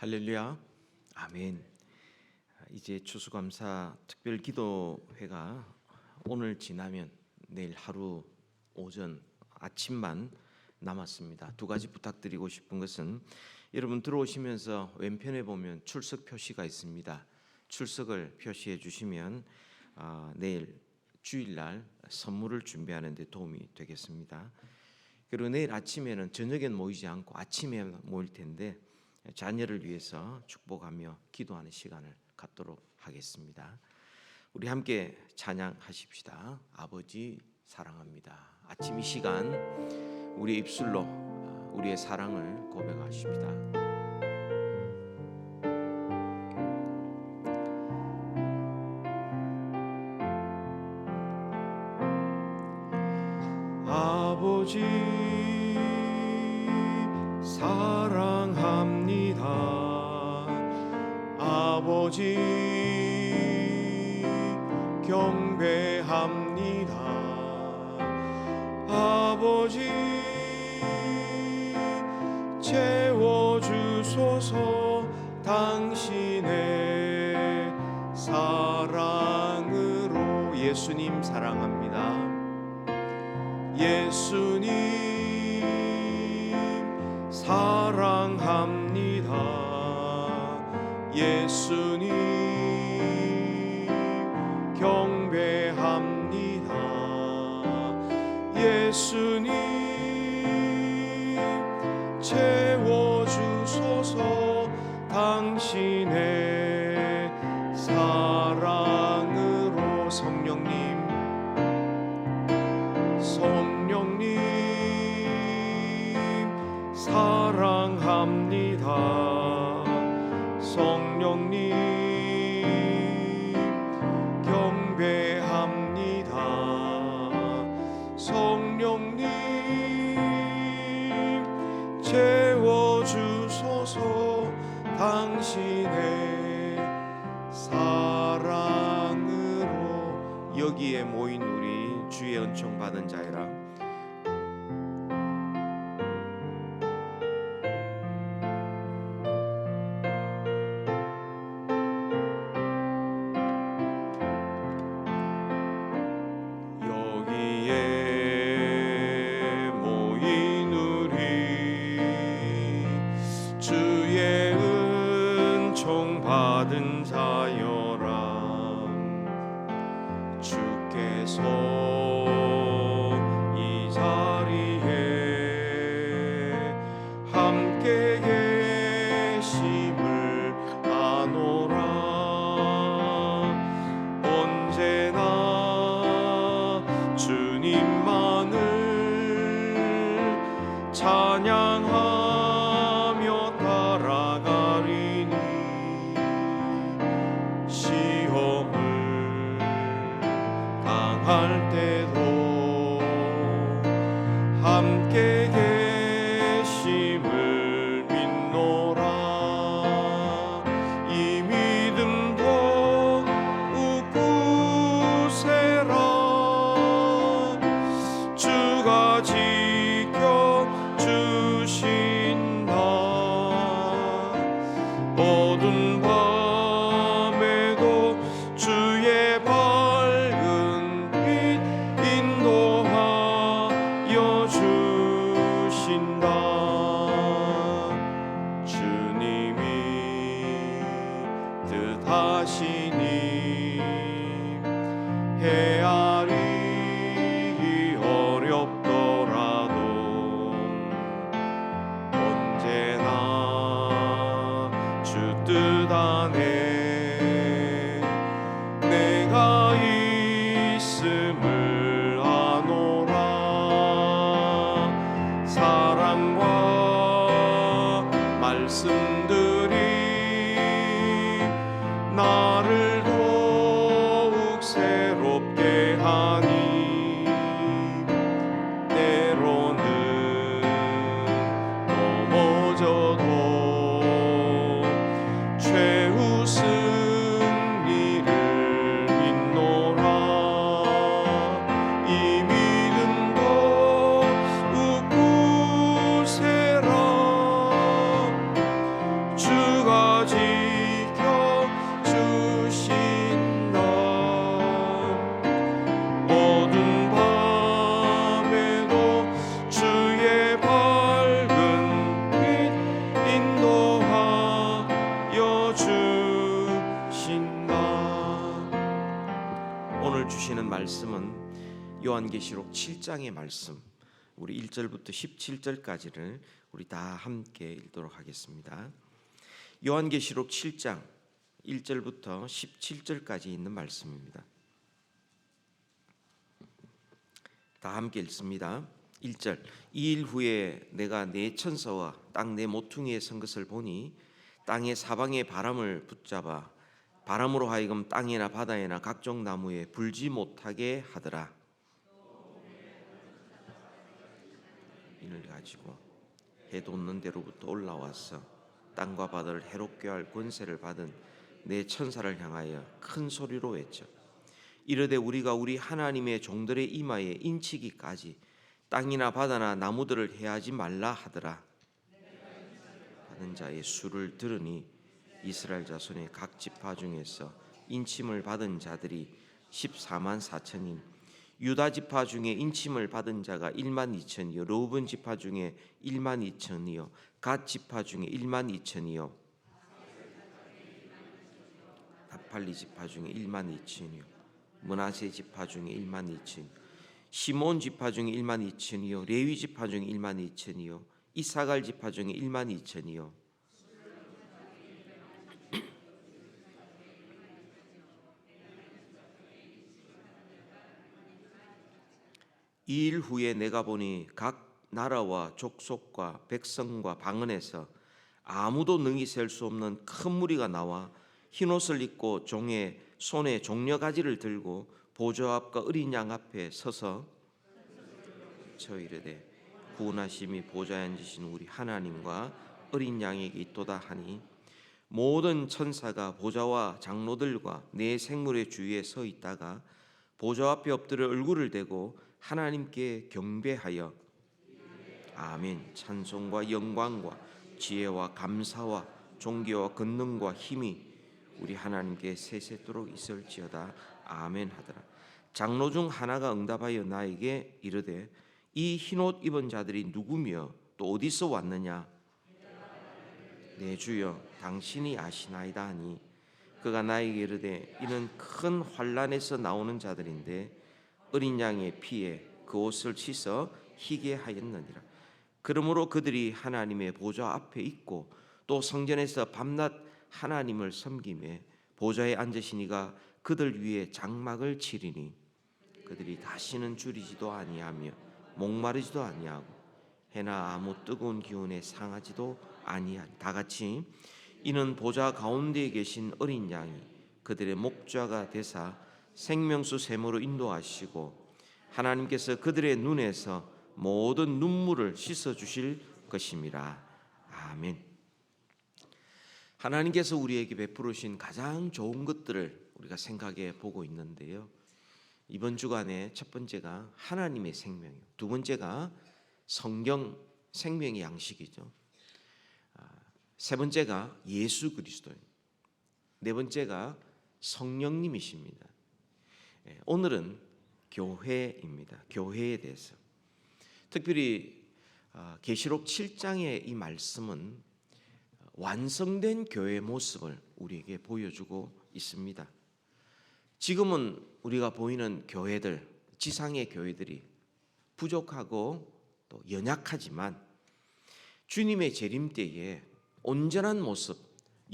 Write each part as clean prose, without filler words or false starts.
할렐루야, 아멘. 이제 추수감사 특별기도회가 오늘 지나면 내일 하루 오전 아침만 남았습니다. 두 가지 부탁드리고 싶은 것은 여러분 들어오시면서 왼편에 보면 출석 표시가 있습니다. 출석을 표시해 주시면 내일 주일날 선물을 준비하는 데 도움이 되겠습니다. 그리고 내일 아침에는 저녁엔 모이지 않고 아침에 모일 텐데 자녀를 위해서 축복하며 기도하는 시간을 갖도록 하겠습니다. 우리 함께 찬양하십시다. 아버지 사랑합니다. 아침 이 시간 우리의 입술로 우리의 사랑을 고백하십니다. 아버지 사랑합니다. 아버지 경배합니다. 아버지 채워주소서. 당신의 사랑으로. 예수님 사랑합니다. 예수님 사랑합니다. 예수님 경배합니다. 예수님 채워주소서. 당신의 사랑으로. 성령님 사랑합니다. 성령님 경배합니다. 성령님 채워주소서. 당신의 사랑으로. 여기에 모인 우리 주의 은총 받은 자애라. 받은 자여라. 주께서 이 자리에 함께 계심을 아노라. 언제나 주님만을 찬양하며 따라가리니. 시험을 당할 때도 함께 계심을 믿노라. 이 믿음도 굳세라. 주가 지켜주신다. 어두운 밤에도 주의 밝은 빛 인도하여 주신다. 주님이 뜻하시니 헤아리기 어렵더라도 언제나 주 뜻 안에 내가 있음을 아노라. 사랑과 말씀들이 나를 더욱 새롭게 하니. 때로는 넘어져도 최후 승리를 믿노라. 이 믿음도 굳세라. 요한계시록 7장의 말씀, 우리 1절부터 17절까지를 우리 다 함께 읽도록 하겠습니다. 요한계시록 7장 1절부터 17절까지 있는 말씀입니다. 다 함께 읽습니다. 1절. 이 일 후에 내가 네 천사와 땅 네 모퉁이에 선 것을 보니 땅의 사방에 바람을 붙잡아 바람으로 하여금 땅이나 바다에나 각종 나무에 불지 못하게 하더라. 이를 가지고 해 돋는 데로부터 올라와서 땅과 바다를 해롭게 할 권세를 받은 네 천사를 향하여 큰 소리로 외쳐 이르되 우리가 우리 하나님의 종들의 이마에 인치기까지 땅이나 바다나 나무들을 해하지 말라 하더라. 받은 자의 수를 들으니 이스라엘 자손의 각 지파 중에서 인침을 받은 자들이 14만 4천인 유다 지파 중에 인침을 받은 자가 1만 2천이요 르우븐 지파 중에 1만 2천이요 갓 지파 중에 1만 2천이요 납팔리 지파 중에 1만 2천이요 므낫세 지파 중에 1만 2천 시몬 지파 중에 1만 2천이요 레위 지파 중에 1만 2천이요 이사갈 지파 중에 1만 2천이요 이 일 후에 내가 보니 각 나라와 족속과 백성과 방언에서 아무도 능히 셀 수 없는 큰 무리가 나와 흰옷을 입고 종의 손에 종려가지를 들고 보좌 앞과 어린 양 앞에 서서 저 이르되 구원하심이 보좌에 앉으신 우리 하나님과 어린 양에게 있도다 하니 모든 천사가 보좌와 장로들과 네 생물의 주위에 서 있다가 보좌 앞에 엎드려 얼굴을 대고 하나님께 경배하여 아멘 찬송과 영광과 지혜와 감사와 존귀와 권능과 힘이 우리 하나님께 세세토록 있을지어다 아멘 하더라. 장로 중 하나가 응답하여 나에게 이르되 이 흰옷 입은 자들이 누구며 또 어디서 왔느냐 내 주여 당신이 아시나이다 하니 그가 나에게 이르되 이는 큰 환난에서 나오는 자들인데 어린 양의 피에 그 옷을 씻어 희게 하였느니라. 그러므로 그들이 하나님의 보좌 앞에 있고 또 성전에서 밤낮 하나님을 섬기며 보좌에 앉으시니가 그들 위에 장막을 치리니 그들이 다시는 줄이지도 아니하며 목마르지도 아니하고 해나 아무 뜨거운 기운에 상하지도 아니하니 다 같이 이는 보좌 가운데에 계신 어린 양이 그들의 목자가 되사 생명수 샘으로 인도하시고 하나님께서 그들의 눈에서 모든 눈물을 씻어 주실 것임이라. 아멘. 하나님께서 우리에게 베푸르신 가장 좋은 것들을 우리가 생각해 보고 있는데요. 이번 주간에 첫 번째가 하나님의 생명이요. 두 번째가 성경 생명의 양식이죠. 세 번째가 예수 그리스도입니다. 네 번째가 성령님이십니다. 오늘은 교회입니다. 교회에 대해서 특별히 계시록 7장의 이 말씀은 완성된 교회의 모습을 우리에게 보여주고 있습니다. 지금은 우리가 보이는 교회들, 지상의 교회들이 부족하고 또 연약하지만 주님의 재림 때에 온전한 모습,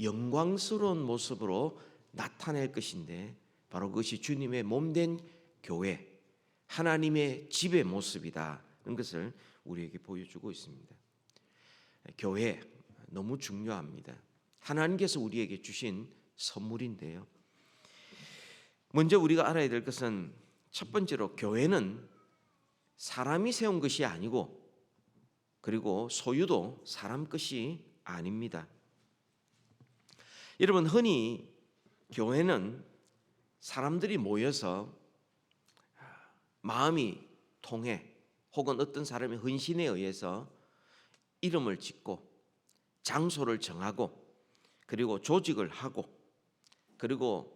영광스러운 모습으로 나타낼 것인데 바로 그것이 주님의 몸된 교회, 하나님의 집의 모습이다. 는 것을 우리에게 보여주고 있습니다. 교회 너무 중요합니다. 하나님께서 우리에게 주신 선물인데요. 먼저 우리가 알아야 될 것은 첫 번째로 교회는 사람이 세운 것이 아니고 그리고 소유도 사람 것이 아닙니다. 여러분 흔히 교회는 사람들이 모여서 마음이 통해 혹은 어떤 사람의 헌신에 의해서 이름을 짓고 장소를 정하고 그리고 조직을 하고 그리고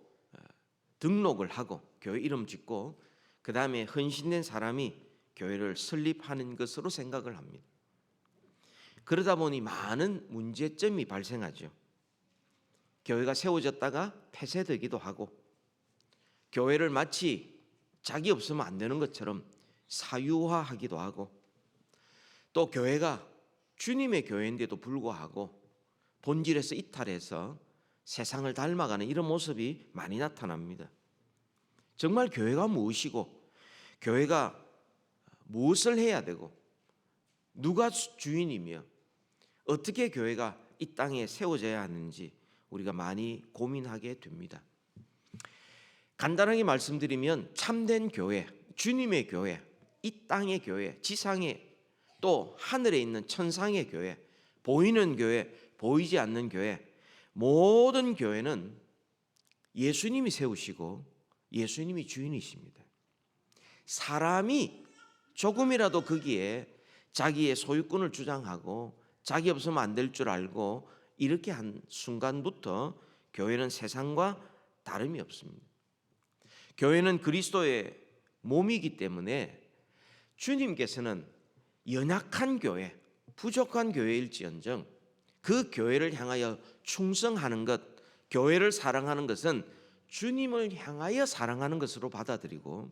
등록을 하고 교회 이름 짓고 그 다음에 헌신된 사람이 교회를 설립하는 것으로 생각을 합니다. 그러다 보니 많은 문제점이 발생하죠. 교회가 세워졌다가 폐쇄되기도 하고 교회를 마치 자기 없으면 안 되는 것처럼 사유화하기도 하고, 또 교회가 주님의 교회인데도 불구하고 본질에서 이탈해서 세상을 닮아가는 이런 모습이 많이 나타납니다. 정말 교회가 무엇이고, 교회가 무엇을 해야 되고, 누가 주인이며 어떻게 교회가 이 땅에 세워져야 하는지 우리가 많이 고민하게 됩니다. 간단하게 말씀드리면 참된 교회, 주님의 교회, 이 땅의 교회, 지상의 또 하늘에 있는 천상의 교회, 보이는 교회, 보이지 않는 교회, 모든 교회는 예수님이 세우시고 예수님이 주인이십니다. 사람이 조금이라도 거기에 자기의 소유권을 주장하고 자기 없으면 안 될 줄 알고 이렇게 한 순간부터 교회는 세상과 다름이 없습니다. 교회는 그리스도의 몸이기 때문에 주님께서는 연약한 교회, 부족한 교회일지언정 그 교회를 향하여 충성하는 것, 교회를 사랑하는 것은 주님을 향하여 사랑하는 것으로 받아들이고,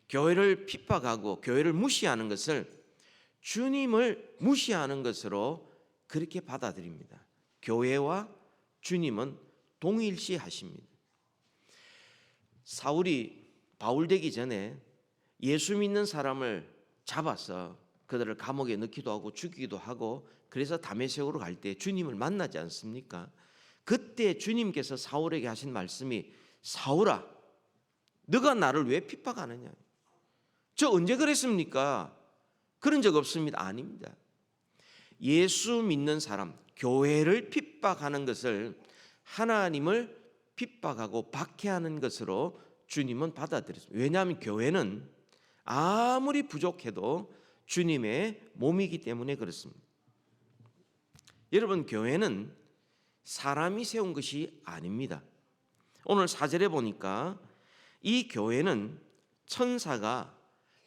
교회를 핍박하고 교회를 무시하는 것을 주님을 무시하는 것으로 그렇게 받아들입니다. 교회와 주님은 동일시하십니다. 사울이 바울 되기 전에 예수 믿는 사람을 잡아서 그들을 감옥에 넣기도 하고 죽이기도 하고, 그래서 다메섹으로 갈 때 주님을 만나지 않습니까? 그때 주님께서 사울에게 하신 말씀이, 사울아, 너가 나를 왜 핍박하느냐? 저 언제 그랬습니까? 그런 적 없습니다. 아닙니다. 예수 믿는 사람, 교회를 핍박하는 것을 하나님을 핍박하고 박해하는 것으로 주님은 받아들였습니다. 왜냐하면 교회는 아무리 부족해도 주님의 몸이기 때문에 그렇습니다. 여러분, 교회는 사람이 세운 것이 아닙니다. 오늘 4절에 보니까 이 교회는 천사가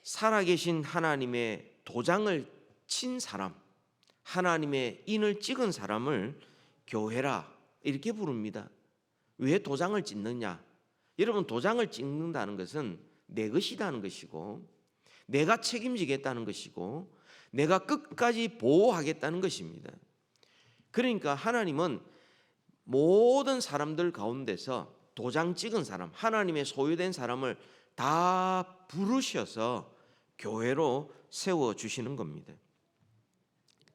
살아계신 하나님의 도장을 친 사람, 하나님의 인을 찍은 사람을 교회라 이렇게 부릅니다. 왜 도장을 찍느냐? 여러분, 도장을 찍는다는 것은 내 것이라는 것이고, 내가 책임지겠다는 것이고, 내가 끝까지 보호하겠다는 것입니다. 그러니까 하나님은 모든 사람들 가운데서 도장 찍은 사람, 하나님의 소유된 사람을 다 부르셔서 교회로 세워주시는 겁니다.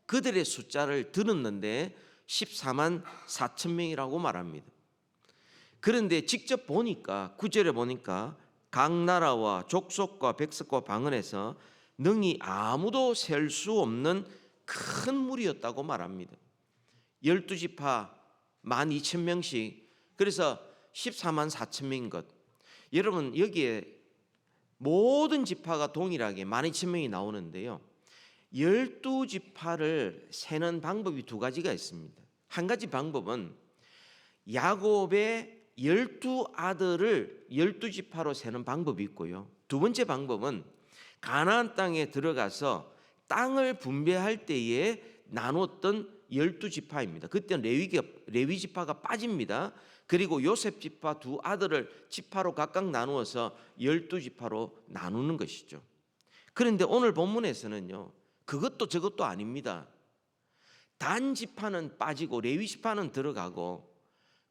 그들의 숫자를 들었는데 14만 4천 명이라고 말합니다. 그런데 직접 보니까 9절에 보니까 각 나라와 족속과 백성과 방언에서 능히 아무도 셀 수 없는 큰 무리였다고 말합니다. 12지파 12,000명씩, 그래서 14만 4천 명인 것. 여러분, 여기에 모든 지파가 동일하게 12,000명이 나오는데요, 12지파를 세는 방법이 두 가지가 있습니다. 한 가지 방법은 야곱의 12아들을 12지파로 세는 방법이 있고요, 두 번째 방법은 가나안 땅에 들어가서 땅을 분배할 때에 나눴던 12지파입니다. 그때는 레위 지파가 빠집니다. 그리고 요셉 지파 두 아들을 지파로 각각 나누어서 12지파로 나누는 것이죠. 그런데 오늘 본문에서는요, 그것도 저것도 아닙니다. 단 지파는 빠지고 레위 지파는 들어가고,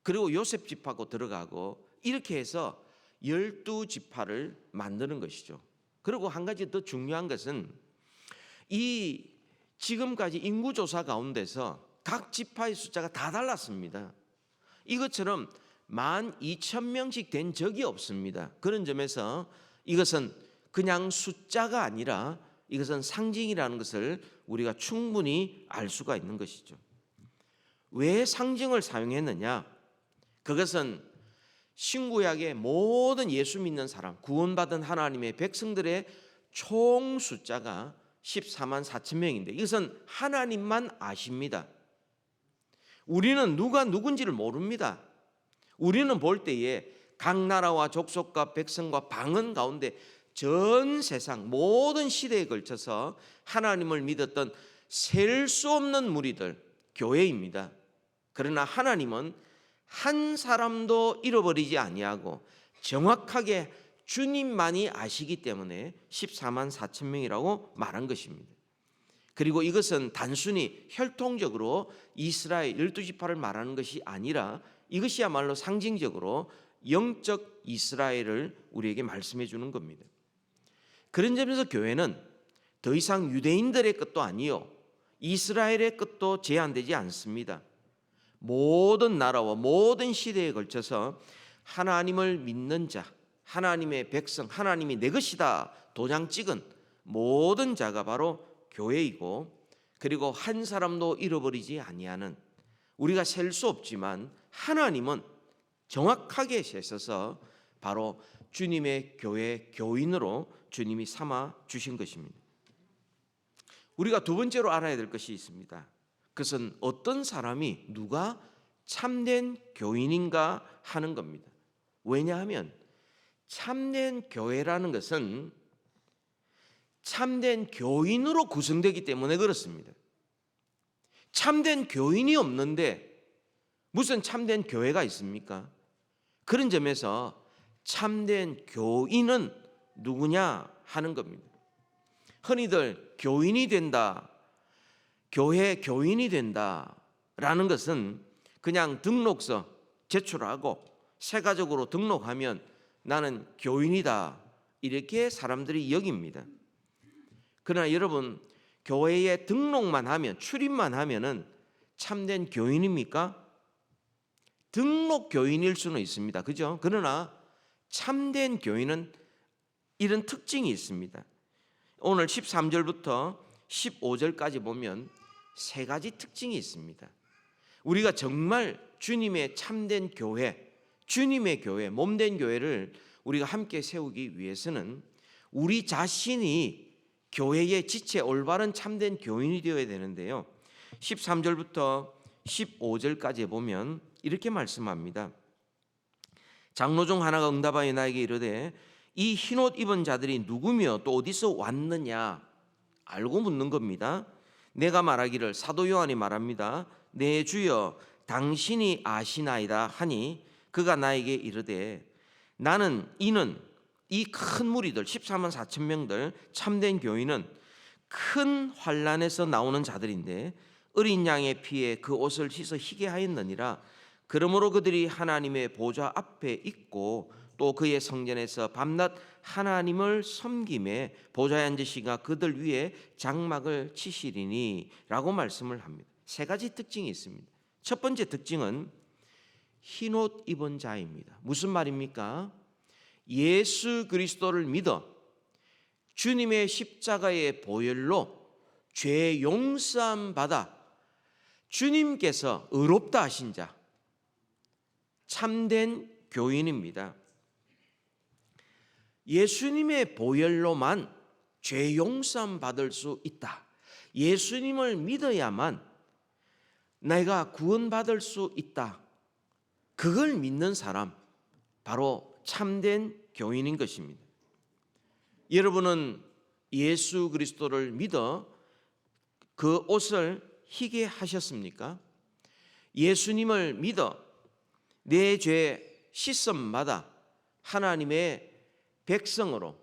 그리고 요셉 지파고 들어가고, 이렇게 해서 12지파를 만드는 것이죠. 그리고 한 가지 더 중요한 것은 이 지금까지 인구조사 가운데서 각 지파의 숫자가 다 달랐습니다. 이것처럼 12,000명씩 된 적이 없습니다. 그런 점에서 이것은 그냥 숫자가 아니라 이것은 상징이라는 것을 우리가 충분히 알 수가 있는 것이죠. 왜 상징을 사용했느냐? 그것은 신구약의 모든 예수 믿는 사람, 구원받은 하나님의 백성들의 총 숫자가 14만 4천 명인데 이것은 하나님만 아십니다. 우리는 누가 누군지를 모릅니다. 우리는 볼 때에 각 나라와 족속과 백성과 방언 가운데 전 세상 모든 시대에 걸쳐서 하나님을 믿었던 셀 수 없는 무리들, 교회입니다. 그러나 하나님은 한 사람도 잃어버리지 아니하고 정확하게 주님만이 아시기 때문에 14만 4천 명이라고 말한 것입니다. 그리고 이것은 단순히 혈통적으로 이스라엘 12지파를 말하는 것이 아니라 이것이야말로 상징적으로 영적 이스라엘을 우리에게 말씀해 주는 겁니다. 그런 점에서 교회는 더 이상 유대인들의 것도 아니요 이스라엘의 것도 제한되지 않습니다. 모든 나라와 모든 시대에 걸쳐서 하나님을 믿는 자, 하나님의 백성, 하나님이 내 것이다 도장 찍은 모든 자가 바로 교회이고, 그리고 한 사람도 잃어버리지 아니하는, 우리가 셀 수 없지만 하나님은 정확하게 세셔서 바로 주님의 교회 교인으로 주님이 삼아 주신 것입니다. 우리가 두 번째로 알아야 될 것이 있습니다. 그것은 어떤 사람이 누가 참된 교인인가 하는 겁니다. 왜냐하면 참된 교회라는 것은 참된 교인으로 구성되기 때문에 그렇습니다. 참된 교인이 없는데 무슨 참된 교회가 있습니까? 그런 점에서 참된 교인은 누구냐 하는 겁니다. 흔히들 교인이 된다, 교회 교인이 된다라는 것은 그냥 등록서 제출하고 세가적으로 등록하면 나는 교인이다 이렇게 사람들이 여깁니다. 그러나 여러분, 교회에 등록만 하면, 출입만 하면은 참된 교인입니까? 등록 교인일 수는 있습니다. 그죠? 그러나 참된 교인은 이런 특징이 있습니다. 오늘 13절부터 15절까지 보면 세 가지 특징이 있습니다. 우리가 정말 주님의 참된 교회, 주님의 교회, 몸된 교회를 우리가 함께 세우기 위해서는 우리 자신이 교회의 지체 올바른 참된 교인이 되어야 되는데요. 13절부터 15절까지 보면 이렇게 말씀합니다. 장로 중 하나가 응답하여 나에게 이르되 이 흰옷 입은 자들이 누구며 또 어디서 왔느냐 알고 묻는 겁니다. 내가 말하기를 사도 요한이 말합니다. 내 주여 당신이 아시나이다 하니 그가 나에게 이르되 나는 이는 이 큰 무리들 14만 4천 명들 참된 교인은 큰 환난에서 나오는 자들인데 어린 양의 피에 그 옷을 씻어 희게 하였느니라. 그러므로 그들이 하나님의 보좌 앞에 있고 또 그의 성전에서 밤낮 하나님을 섬김에 보좌에 앉으시가 그들 위에 장막을 치시리니 라고 말씀을 합니다. 세 가지 특징이 있습니다. 첫 번째 특징은 흰옷 입은 자입니다. 무슨 말입니까? 예수 그리스도를 믿어 주님의 십자가의 보혈로 죄 용서함 받아 주님께서 의롭다 하신 자, 참된 교인입니다. 예수님의 보혈로만 죄 용서함 받을 수 있다. 예수님을 믿어야만 내가 구원받을 수 있다. 그걸 믿는 사람, 바로 참된 교인인 것입니다. 여러분은 예수 그리스도를 믿어 그 옷을 희게 하셨습니까? 예수님을 믿어 내 죄 씻음마다 하나님의 백성으로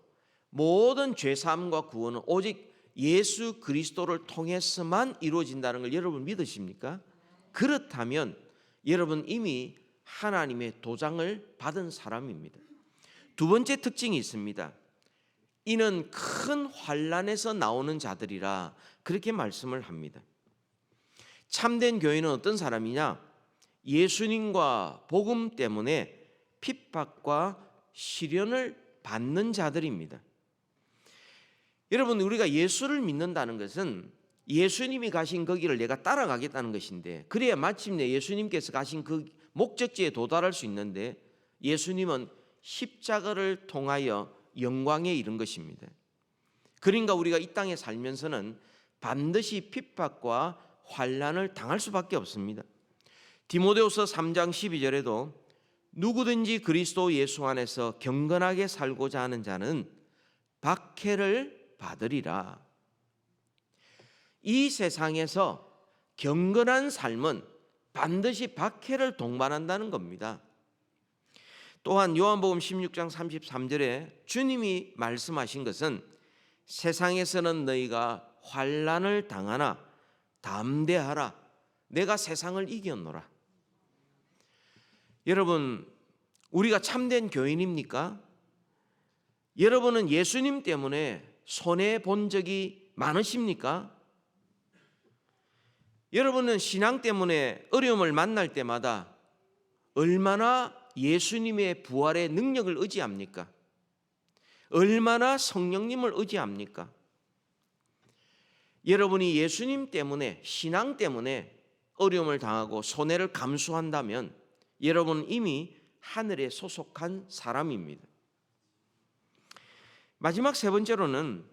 모든 죄사함과 구원은 오직 예수 그리스도를 통해서만 이루어진다는 걸 여러분 믿으십니까? 그렇다면 여러분 이미 하나님의 도장을 받은 사람입니다. 두 번째 특징이 있습니다. 이는 큰 환난에서 나오는 자들이라 그렇게 말씀을 합니다. 참된 교인은 어떤 사람이냐? 예수님과 복음 때문에 핍박과 시련을 받는 자들입니다. 여러분, 우리가 예수를 믿는다는 것은 예수님이 가신 그 길을 내가 따라가겠다는 것인데, 그래야 마침내 예수님께서 가신 그 목적지에 도달할 수 있는데, 예수님은 십자가를 통하여 영광에 이른 것입니다. 그러니까 우리가 이 땅에 살면서는 반드시 핍박과 환난을 당할 수밖에 없습니다. 디모데후서 3장 12절에도 누구든지 그리스도 예수 안에서 경건하게 살고자 하는 자는 박해를 받으리라. 이 세상에서 경건한 삶은 반드시 박해를 동반한다는 겁니다. 또한 요한복음 16장 33절에 주님이 말씀하신 것은 세상에서는 너희가 환난을 당하나 담대하라, 내가 세상을 이겼노라. 여러분, 우리가 참된 교인입니까? 여러분은 예수님 때문에 손해본 적이 많으십니까? 여러분은 신앙 때문에 어려움을 만날 때마다 얼마나 예수님의 부활의 능력을 의지합니까? 얼마나 성령님을 의지합니까? 여러분이 예수님 때문에, 신앙 때문에 어려움을 당하고 손해를 감수한다면 여러분은 이미 하늘에 소속한 사람입니다. 마지막 세 번째로는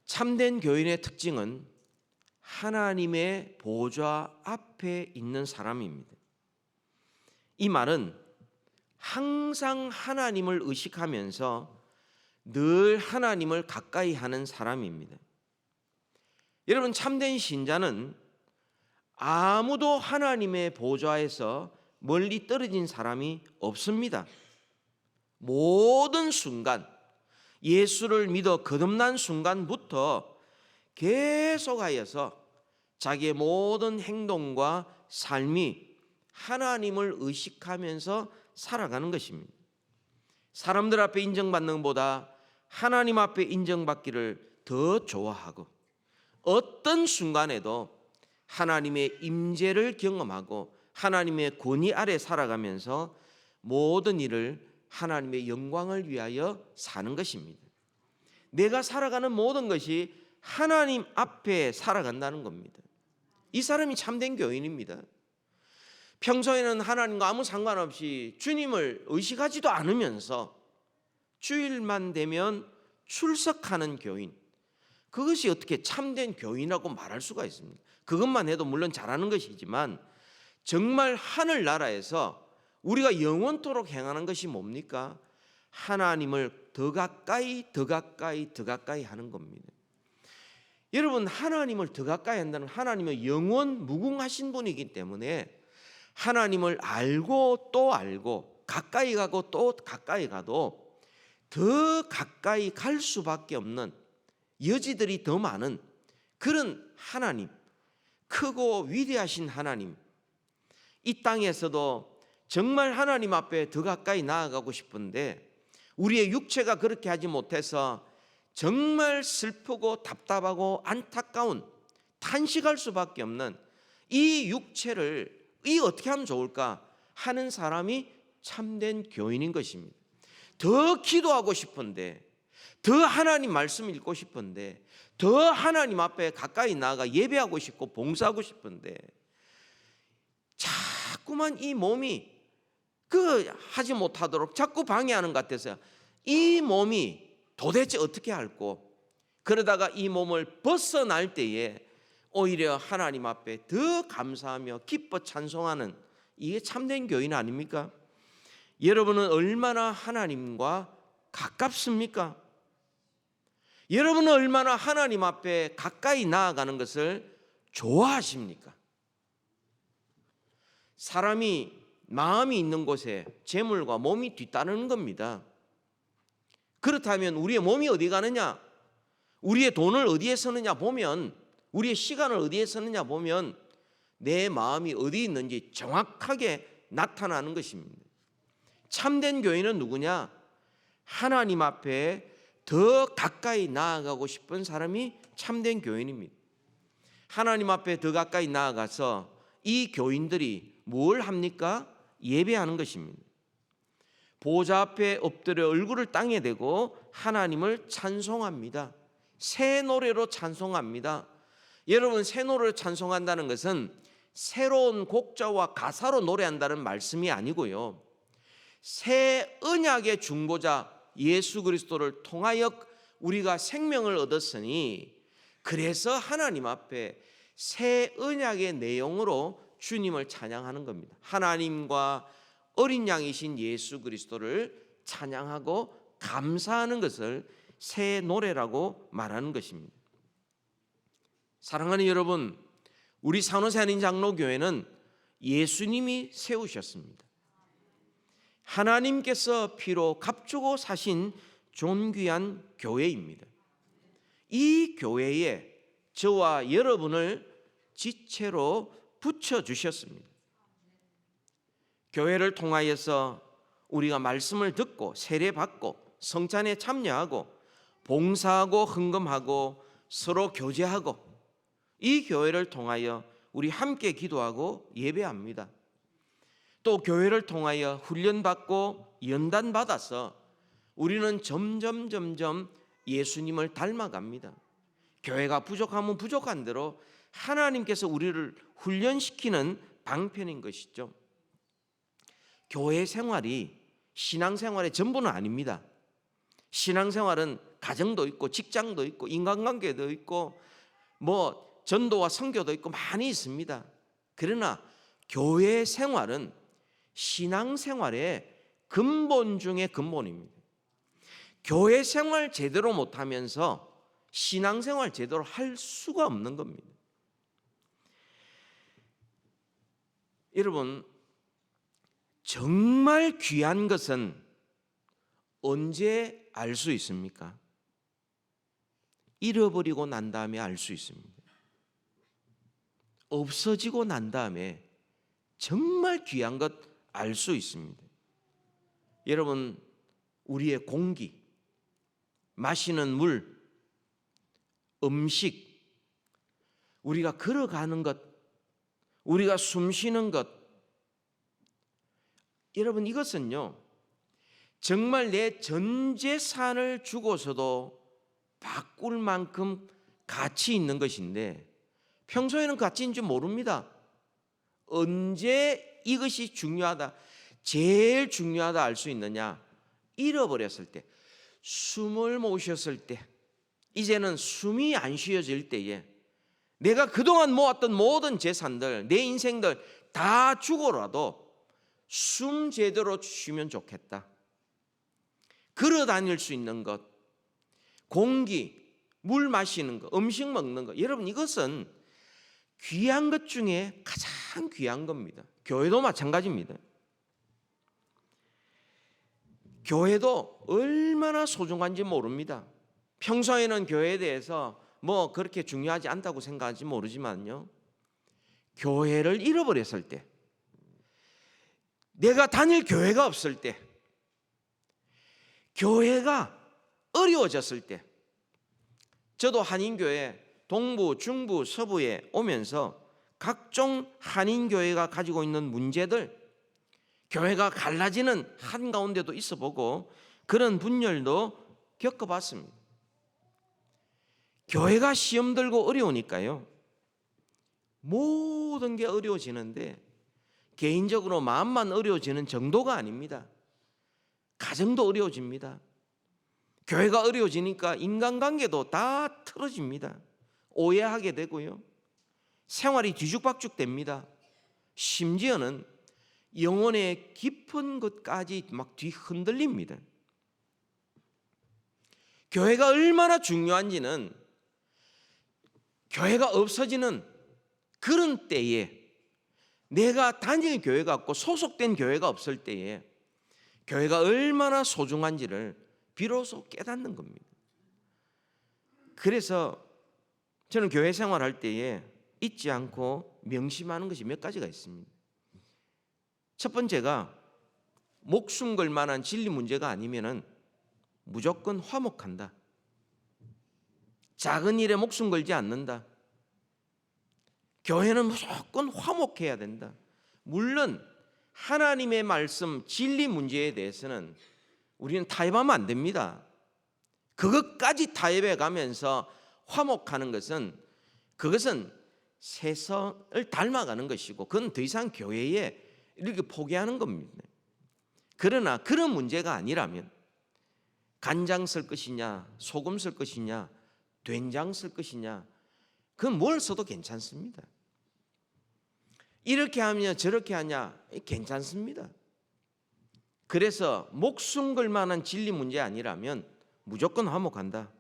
참된 교인의 특징은 하나님의 보좌 앞에 있는 사람입니다. 이 말은 항상 하나님을 의식하면서 늘 하나님을 가까이 하는 사람입니다. 여러분, 참된 신자는 아무도 하나님의 보좌에서 멀리 떨어진 사람이 없습니다. 모든 순간, 예수를 믿어 거듭난 순간부터 계속하여서 자기의 모든 행동과 삶이 하나님을 의식하면서 살아가는 것입니다. 사람들 앞에 인정받는 것보다 하나님 앞에 인정받기를 더 좋아하고, 어떤 순간에도 하나님의 임재를 경험하고 하나님의 권위 아래 살아가면서 모든 일을 하나님의 영광을 위하여 사는 것입니다. 내가 살아가는 모든 것이 하나님 앞에 살아간다는 겁니다. 이 사람이 참된 교인입니다. 평소에는 하나님과 아무 상관없이 주님을 의식하지도 않으면서 주일만 되면 출석하는 교인, 그것이 어떻게 참된 교인이라고 말할 수가 있습니까? 그것만 해도 물론 잘하는 것이지만 정말 하늘나라에서 우리가 영원토록 행하는 것이 뭡니까? 하나님을 더 가까이 하는 겁니다. 여러분, 하나님을 더 가까이 한다는, 하나님은 영원 무궁하신 분이기 때문에 하나님을 알고 또 알고 가까이 가고 또 가까이 가도 더 가까이 갈 수밖에 없는 여지들이 더 많은 그런 하나님, 크고 위대하신 하나님, 이 땅에서도 정말 하나님 앞에 더 가까이 나아가고 싶은데 우리의 육체가 그렇게 하지 못해서 정말 슬프고 답답하고 안타까운, 탄식할 수밖에 없는 이 육체를 어떻게 하면 좋을까 하는 사람이 참된 교인인 것입니다. 더 기도하고 싶은데, 더 하나님 말씀 읽고 싶은데, 더 하나님 앞에 가까이 나아가 예배하고 싶고 봉사하고 싶은데 자꾸만 이 몸이 하지 못하도록 자꾸 방해하는 것 같아서 이 몸이 도대체 어떻게 할꼬, 그러다가 이 몸을 벗어날 때에 오히려 하나님 앞에 더 감사하며 기뻐 찬송하는, 이게 참된 교인 아닙니까? 여러분은 얼마나 하나님과 가깝습니까? 여러분은 얼마나 하나님 앞에 가까이 나아가는 것을 좋아하십니까? 사람이 마음이 있는 곳에 재물과 몸이 뒤따르는 겁니다. 그렇다면 우리의 몸이 어디 가느냐, 우리의 돈을 어디에 쓰느냐 보면, 우리의 시간을 어디에 쓰느냐 보면 내 마음이 어디 있는지 정확하게 나타나는 것입니다. 참된 교인은 누구냐? 하나님 앞에 더 가까이 나아가고 싶은 사람이 참된 교인입니다. 하나님 앞에 더 가까이 나아가서 이 교인들이 뭘 합니까? 예배하는 것입니다. 보좌 앞에 엎드려 얼굴을 땅에 대고 하나님을 찬송합니다. 새 노래로 찬송합니다. 여러분, 새 노래로 찬송한다는 것은 새로운 곡자와 가사로 노래한다는 말씀이 아니고요, 새 언약의 중보자 예수 그리스도를 통하여 우리가 생명을 얻었으니 그래서 하나님 앞에 새 언약의 내용으로 주님을 찬양하는 겁니다. 하나님과 어린 양이신 예수 그리스도를 찬양하고 감사하는 것을 새 노래라고 말하는 것입니다. 사랑하는 여러분, 우리 산호세 한인 장로교회는 예수님이 세우셨습니다. 하나님께서 피로 값주고 사신 존귀한 교회입니다. 이 교회에 저와 여러분을 지체로 붙여주셨습니다. 교회를 통하여서 우리가 말씀을 듣고 세례받고 성찬에 참여하고 봉사하고 헌금하고 서로 교제하고, 이 교회를 통하여 우리 함께 기도하고 예배합니다. 또 교회를 통하여 훈련받고 연단받아서 우리는 점점 예수님을 닮아갑니다. 교회가 부족하면 부족한 대로 하나님께서 우리를 훈련시키는 방편인 것이죠. 교회 생활이 신앙생활의 전부는 아닙니다. 신앙생활은 가정도 있고 직장도 있고 인간관계도 있고 전도와 선교도 있고 많이 있습니다. 그러나 교회 생활은 신앙생활의 근본 중의 근본입니다. 교회 생활 제대로 못하면서 신앙생활 제대로 할 수가 없는 겁니다. 여러분, 정말 귀한 것은 언제 알 수 있습니까? 잃어버리고 난 다음에 알 수 있습니다. 없어지고 난 다음에 정말 귀한 것 알 수 있습니다. 여러분, 우리의 공기, 마시는 물, 음식, 우리가 걸어가는 것, 우리가 숨 쉬는 것, 여러분, 이것은요 정말 내 전 재산을 주고서도 바꿀 만큼 가치 있는 것인데 평소에는 가치인지 모릅니다. 언제 이것이 중요하다, 제일 중요하다 알 수 있느냐? 잃어버렸을 때, 숨을 못 쉬었을 때, 이제는 숨이 안 쉬어질 때에 내가 그동안 모았던 모든 재산들, 내 인생들 다 주고라도 숨 제대로 쉬면 좋겠다. 걸어 다닐 수 있는 것, 공기, 물 마시는 것, 음식 먹는 것, 여러분 이것은 귀한 것 중에 가장 귀한 겁니다. 교회도 마찬가지입니다. 교회도 얼마나 소중한지 모릅니다. 평소에는 교회에 대해서 그렇게 중요하지 않다고 생각하지 모르지만요, 교회를 잃어버렸을 때, 내가 다닐 교회가 없을 때, 교회가 어려워졌을 때, 저도 한인교회 동부, 중부, 서부에 오면서 각종 한인교회가 가지고 있는 문제들, 교회가 갈라지는 한가운데도 있어보고 그런 분열도 겪어봤습니다. 교회가 시험 들고 어려우니까요, 모든 게 어려워지는데 개인적으로 마음만 어려워지는 정도가 아닙니다. 가정도 어려워집니다. 교회가 어려워지니까 인간관계도 다 틀어집니다. 오해하게 되고요, 생활이 뒤죽박죽 됩니다. 심지어는 영혼의 깊은 것까지 막 뒤흔들립니다. 교회가 얼마나 중요한지는 교회가 없어지는 그런 때에, 내가 다닐 교회가 없고 소속된 교회가 없을 때에 교회가 얼마나 소중한지를 비로소 깨닫는 겁니다. 그래서 저는 교회 생활할 때에 잊지 않고 명심하는 것이 몇 가지가 있습니다. 첫 번째가 목숨 걸 만한 진리 문제가 아니면은 무조건 화목한다. 작은 일에 목숨 걸지 않는다. 교회는 무조건 화목해야 된다. 물론 하나님의 말씀, 진리 문제에 대해서는 우리는 타협하면 안 됩니다. 그것까지 타협해 가면서 화목하는 것은, 그것은 세상을 닮아가는 것이고 그건 더 이상 교회에 이렇게 포기하는 겁니다. 그러나 그런 문제가 아니라면 간장 쓸 것이냐, 소금 쓸 것이냐, 된장 쓸 것이냐, 그건 뭘 써도 괜찮습니다. 이렇게 하냐 저렇게 하냐 괜찮습니다. 그래서 목숨 걸 만한 진리 문제 아니라면 무조건 화목한다.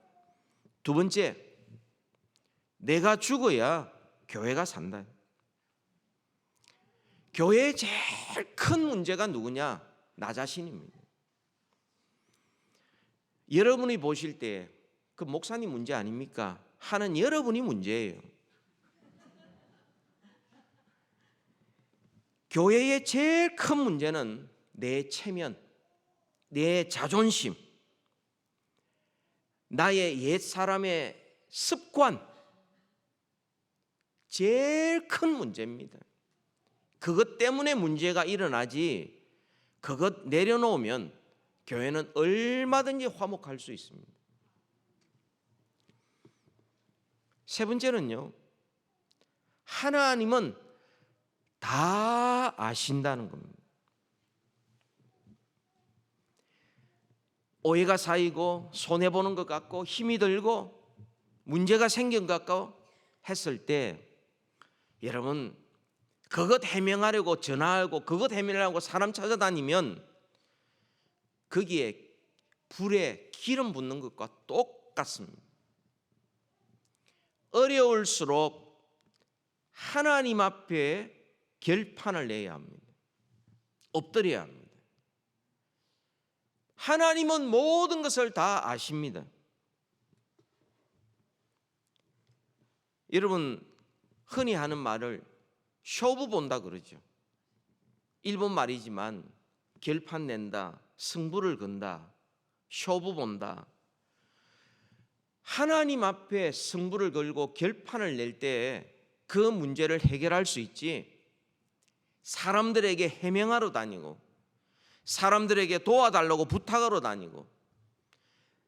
두 번째, 내가 죽어야 교회가 산다. 교회의 제일 큰 문제가 누구냐? 나 자신입니다. 여러분이 보실 때 그 목사님 문제 아닙니까? 하는 여러분이 문제예요. 교회의 제일 큰 문제는 내 체면, 내 자존심, 나의 옛사람의 습관, 제일 큰 문제입니다. 그것 때문에 문제가 일어나지, 그것 내려놓으면 교회는 얼마든지 화목할 수 있습니다. 세 번째는요, 하나님은 다 아신다는 겁니다. 오해가 쌓이고 손해보는 것 같고 힘이 들고 문제가 생긴 것 같고 했을 때, 여러분 그것 해명하려고 전화하고 그것 해명하려고 사람 찾아다니면 거기에 불에 기름 붓는 것과 똑같습니다. 어려울수록 하나님 앞에 결판을 내야 합니다. 엎드려야 합니다. 하나님은 모든 것을 다 아십니다. 여러분 흔히 하는 말을 쇼부 본다 그러죠. 일본 말이지만 결판 낸다, 승부를 건다, 쇼부 본다. 하나님 앞에 승부를 걸고 결판을 낼 때 그 문제를 해결할 수 있지, 사람들에게 해명하러 다니고 사람들에게 도와달라고 부탁하러 다니고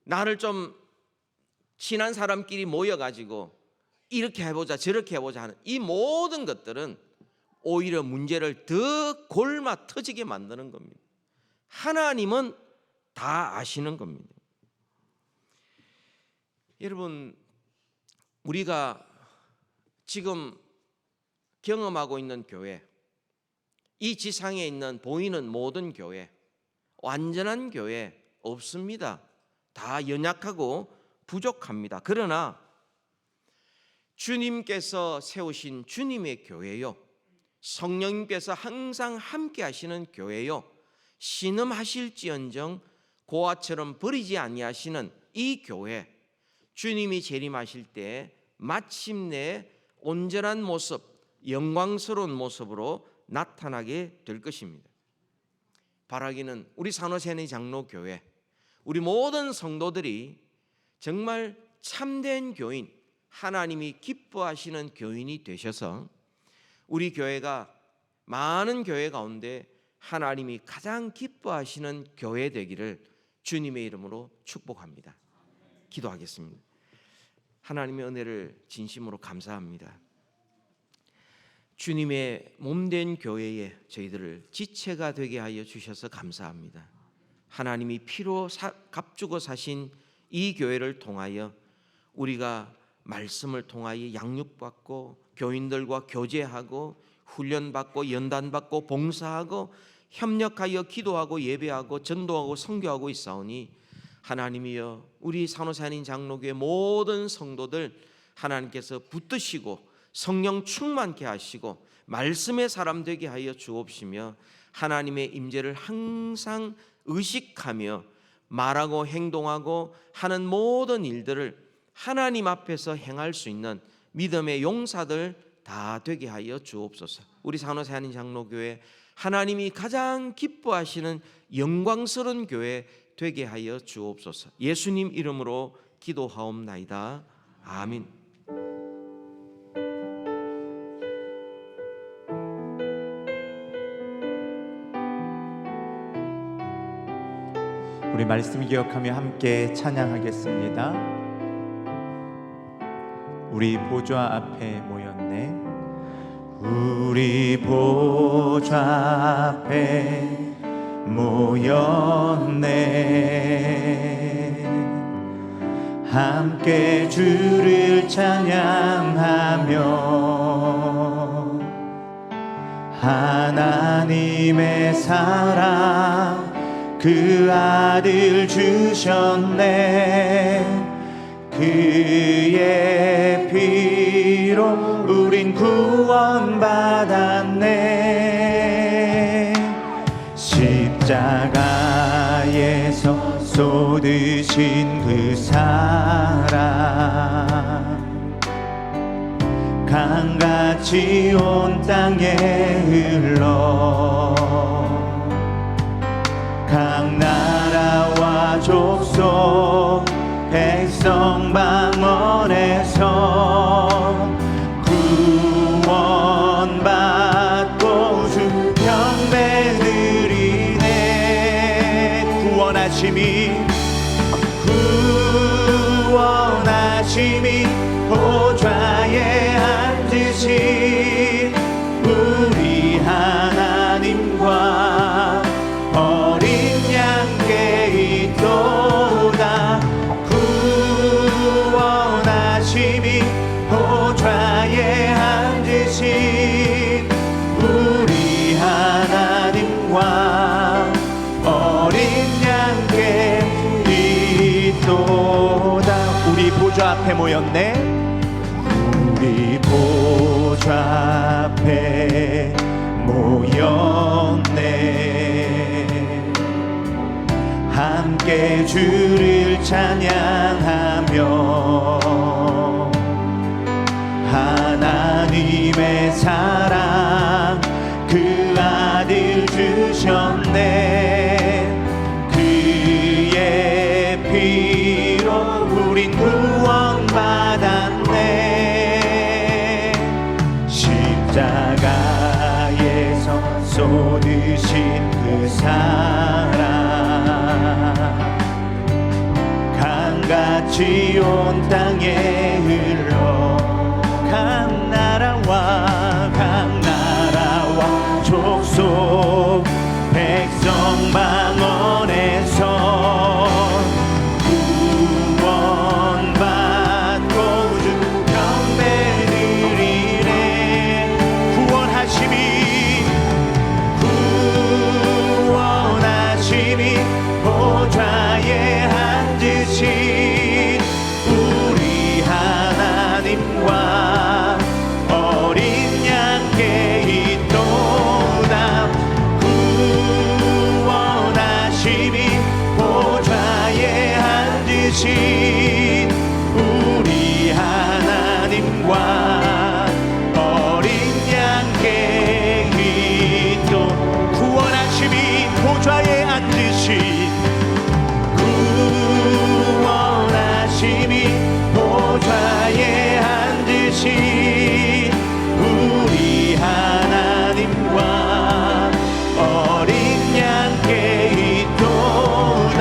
나를 좀 친한 사람끼리 모여가지고 이렇게 해보자 저렇게 해보자 하는 이 모든 것들은 오히려 문제를 더 골마 터지게 만드는 겁니다. 하나님은 다 아시는 겁니다. 여러분 우리가 지금 경험하고 있는 교회, 이 지상에 있는 보이는 모든 교회, 완전한 교회 없습니다. 다 연약하고 부족합니다. 그러나 주님께서 세우신 주님의 교회요, 성령님께서 항상 함께 하시는 교회요, 신음하실지언정 고아처럼 버리지 아니하시는 이 교회, 주님이 재림하실 때 마침내 온전한 모습, 영광스러운 모습으로 나타나게 될 것입니다. 바라기는 우리 산호세네 장로교회, 우리 모든 성도들이 정말 참된 교인, 하나님이 기뻐하시는 교인이 되셔서 우리 교회가 많은 교회 가운데 하나님이 가장 기뻐하시는 교회 되기를 주님의 이름으로 축복합니다. 기도하겠습니다. 하나님의 은혜를 진심으로 감사합니다. 주님의 몸된 교회에 저희들을 지체가 되게 하여 주셔서 감사합니다. 하나님이 피로 값주고 사신 이 교회를 통하여 우리가 말씀을 통하여 양육받고 교인들과 교제하고 훈련받고 연단받고 봉사하고 협력하여 기도하고 예배하고 전도하고 선교하고 있사오니 하나님이여, 우리 산호사님 장로교회 모든 성도들 하나님께서 붙드시고 성령 충만케 하시고 말씀의 사람 되게 하여 주옵시며 하나님의 임재를 항상 의식하며 말하고 행동하고 하는 모든 일들을 하나님 앞에서 행할 수 있는 믿음의 용사들 다 되게 하여 주옵소서. 우리 산호사님 장로교회 하나님이 가장 기뻐하시는 영광스러운 교회 되게 하여 주옵소서. 예수님 이름으로 기도하옵나이다. 아멘. 우리 말씀 기억하며 함께 찬양하겠습니다. 우리 보좌 앞에 모였네. 우리 보좌 앞에 모였네. 함께 주를 찬양하며 하나님의 사랑 그 아들 주셨네. 그의 피로 우린 구원받았네. 십자가 쏟으신 그 사랑 강같이 온 땅에 흘러 각 나라와 족속 백성 방언에서 구원받고 주 경배 드리네. 구원하심이 보좌에 앉으신 우리 하나님과 어린 양께 있도다. 구원하심이 보좌에 앉으신 우리 하나님과 어린 양께 있도다. 우리 보좌 앞에 모였네. 우리 보좌 앞에 모였네. 함께 주를 찬양하며 하나님의 사랑 그 아들 주셨네. 그의 피로 우린 구원받았네. 십자가에서 쏟으신 그 사랑 강같이 온 땅에 흘러 각 나라와 족속 백성 방언에서 구원받고 주 경배 드리네. 구원하심이 보좌에 앉으신 우리 하나님과 어린 양께 있도다. 구원하심이 보좌에 앉으신 우리 하나님과 어린 양께 있도. 구원하심이 보좌에 앉으신 구원하심이 보좌에 앉으신 우리 하나님과 어린 양께 있도다.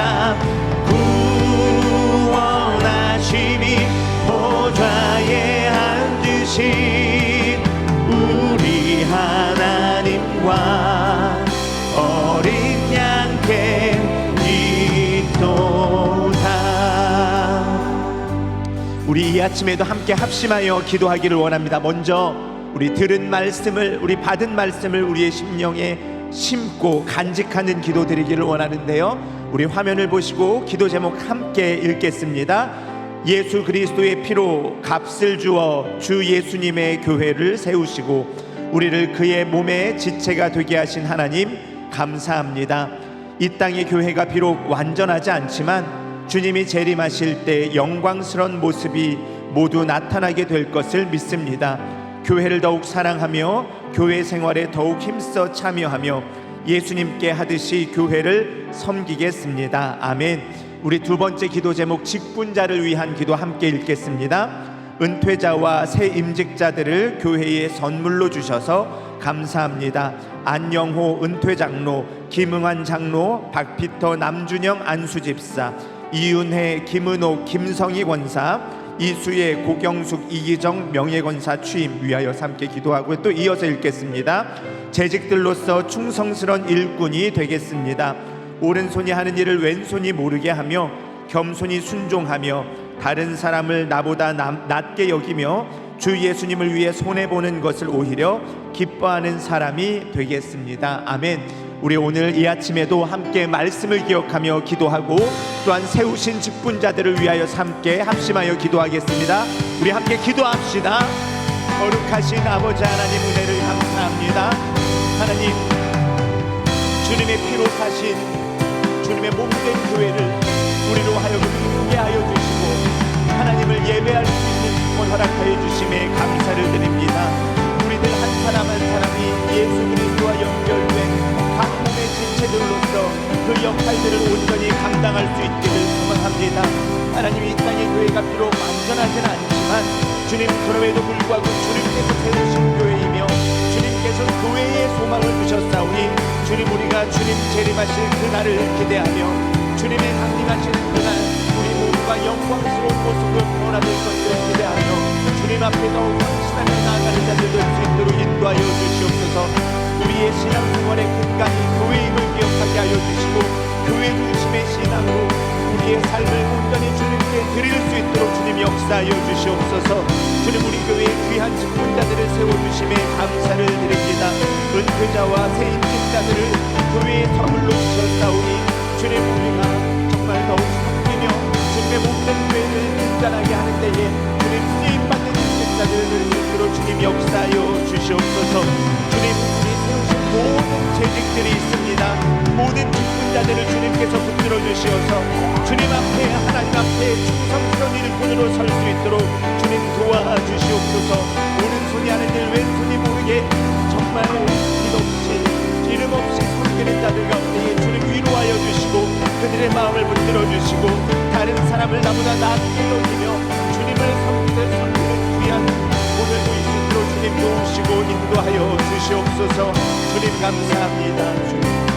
구원하심이 보좌에 앉으신 우리 하나님과 어린 양께 있도다. 우리 이 아침에도 함께 합심하여 기도하기를 원합니다. 먼저 우리 들은 말씀을, 우리 받은 말씀을 우리의 심령에 심고 간직하는 기도 드리기를 원하는데요, 우리 화면을 보시고 기도 제목 함께 읽겠습니다. 예수 그리스도의 피로 값을 주어 주 예수님의 교회를 세우시고 우리를 그의 몸의 지체가 되게 하신 하나님 감사합니다. 이 땅의 교회가 비록 완전하지 않지만 주님이 재림하실 때 영광스러운 모습이 모두 나타나게 될 것을 믿습니다. 교회를 더욱 사랑하며 교회 생활에 더욱 힘써 참여하며 예수님께 하듯이 교회를 섬기겠습니다. 아멘. 우리 두 번째 기도 제목 직분자를 위한 기도 함께 읽겠습니다. 은퇴자와 새 임직자들을 교회에 선물로 주셔서 감사합니다. 안영호 은퇴장로, 김응환 장로, 박피터 남준영 안수집사, 이윤혜 김은옥 김성희 권사, 이수예 고경숙 이기정 명예권사 취임 위하여 함께 기도하고 또 이어서 읽겠습니다. 재직들로서 충성스러운 일꾼이 되겠습니다. 오른손이 하는 일을 왼손이 모르게 하며 겸손히 순종하며 다른 사람을 나보다 낮게 여기며 주 예수님을 위해 손해보는 것을 오히려 기뻐하는 사람이 되겠습니다. 아멘. 우리 오늘 이 아침에도 함께 말씀을 기억하며 기도하고 또한 세우신 직분자들을 위하여 함께 합심하여 기도하겠습니다. 우리 함께 기도합시다. 거룩하신 아버지 하나님, 은혜를 감사합니다. 하나님, 주님의 피로 사신 주님의 몸된 교회를 우리로 하여금 기쁘게 하여 주시고 하나님을 예배할 수 있는 힘을 허락하여 주심에 감사를 드립니다. 우리들 한 사람 한 사람이 예수 그리스도와 연결된 각 몸의 지체들로서 그 역할들을 온전히 감당할 수 있기를 소망합니다. 하나님, 이 땅의 교회가 비록 완전하지는 않지만 주님, 그럼에도 불구하고 주님께서 세우신 교회이며 주님께서 교회의 소망을 두셨사오니 주님, 우리가 주님 재림하실 그날을 기대하며 주님의 강림하시는 그날 우리 모두가 영광스러운 모습으로 변화될 것을 기대하며 주님 앞에 더욱 확실하게 나아가는 자들 될 수 있도록 인도하여 주시옵소서. 우리의 신앙생활의 근간이 교회임을 기억하게 하여 주시고 교회 중심의 신앙으로 우리의 삶을 온전히 주님께 드릴 수 있도록 주님 역사하여 주시옵소서. 주님, 우리 교회에 귀한 직분자들을 세워주심에 감사를 드립니다. 은퇴자와 새 임직자들을 교회에 선물로 주셨사오니 주님, 우리가 정말 더욱 섬기며 주님의 몸된 교회를 든든하게 하는 데에 주님 쓰임받는 임직자들을 될 수 있도록 주님 역사하여 주시옵소서. 주님, 모든 재직들이 있습니다. 모든 직분자들을 주님께서 붙들어 주시어서 주님 앞에, 하나님 앞에 충성스러운 일꾼으로 설 수 있도록 주님 도와주시옵소서. 오른손이 하는 일 왼손이 모르게 정말 빛없이 기름 없이 섬기는 자들 가운데 주님 위로하여 주시고 그들의 마음을 붙들어 주시고 다른 사람을 나보다 낫게 여기며 주님을 섬기는 귀한 오늘도 이 주님 도우시고 인도하여 주시옵소서. 주님 감사합니다. 주님.